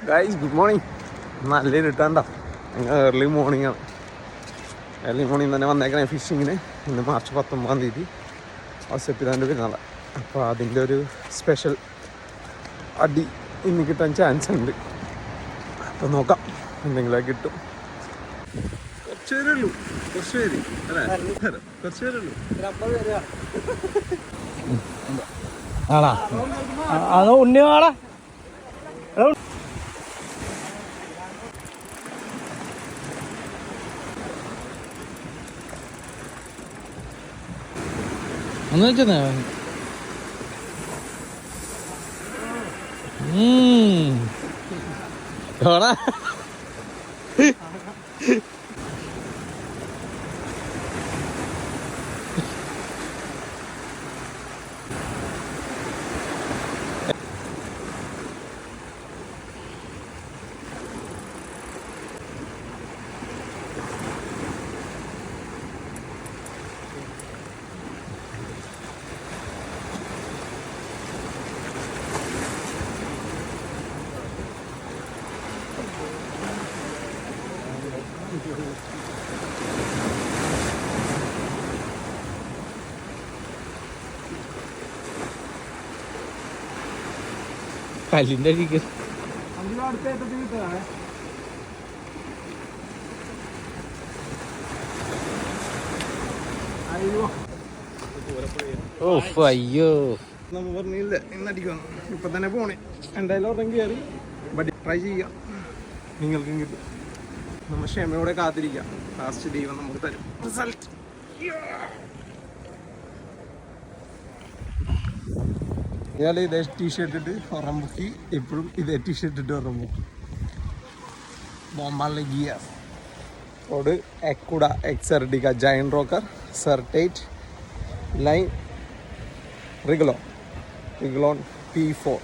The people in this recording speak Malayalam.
Guys good morning. നല്ല ഇരുട്ടാണ്ടോ, ഞങ്ങൾ ഏർലി മോർണിംഗ് ആണ്. ഏർലി മോർണിംഗ് തന്നെ വന്നേക്കണേ ഫിഷിങ്ങിന്. ഇന്ന് മാർച്ച് 19 ഔസേപ്പിതാൻ്റെ പെരുന്നാൾ. അപ്പോൾ അതിൻ്റെ ഒരു സ്പെഷ്യൽ അടി ഇന്ന് കിട്ടാൻ ചാൻസ് ഉണ്ട്. അപ്പോൾ നോക്കാം, എന്തെങ്കിലും കിട്ടും. കുറച്ച് പേരേ ഉള്ളൂ, കുറച്ച് പേര് അല്ലേ, കുറച്ച് പേരേ ഉള്ളൂ. ആണാ അതോ ഉണ്ണിയാളാ ഒന്ന് വെച്ചെന്നാ ഓടാ കല്ലിൻ്റെ അടിക്ക് അയ്യോ നമ്മൾ പറഞ്ഞില്ല ഇന്നടിക്കണം, ഇപ്പൊ തന്നെ പോണേ. എന്തായാലും ഉറങ്ങി കയറി ബട്ട് ട്രൈ ചെയ്യാം, നിങ്ങൾക്കും കിട്ടും. നമ്മൾ ക്ഷമയോടെ കാത്തിരിക്കാം. ലാസ്റ്റ് ദൈവം നമുക്ക് തരും റിസൾട്ട്. ഇയാൾ ഇതേ ടീഷർട്ട് ഇട്ട് ഉറമ്പുക്കി, എപ്പോഴും ഇതേ ടീഷർട്ട് ഇട്ട് ഉറമ്പുക്കി. ബോംബാളിലെ ഗിയർ ഓട് എക്കുട എക്സർഡിക ജയൻ റോക്കർ സർട്ടേറ്റ് ലൈൻ റിഗ്ലോൺ P4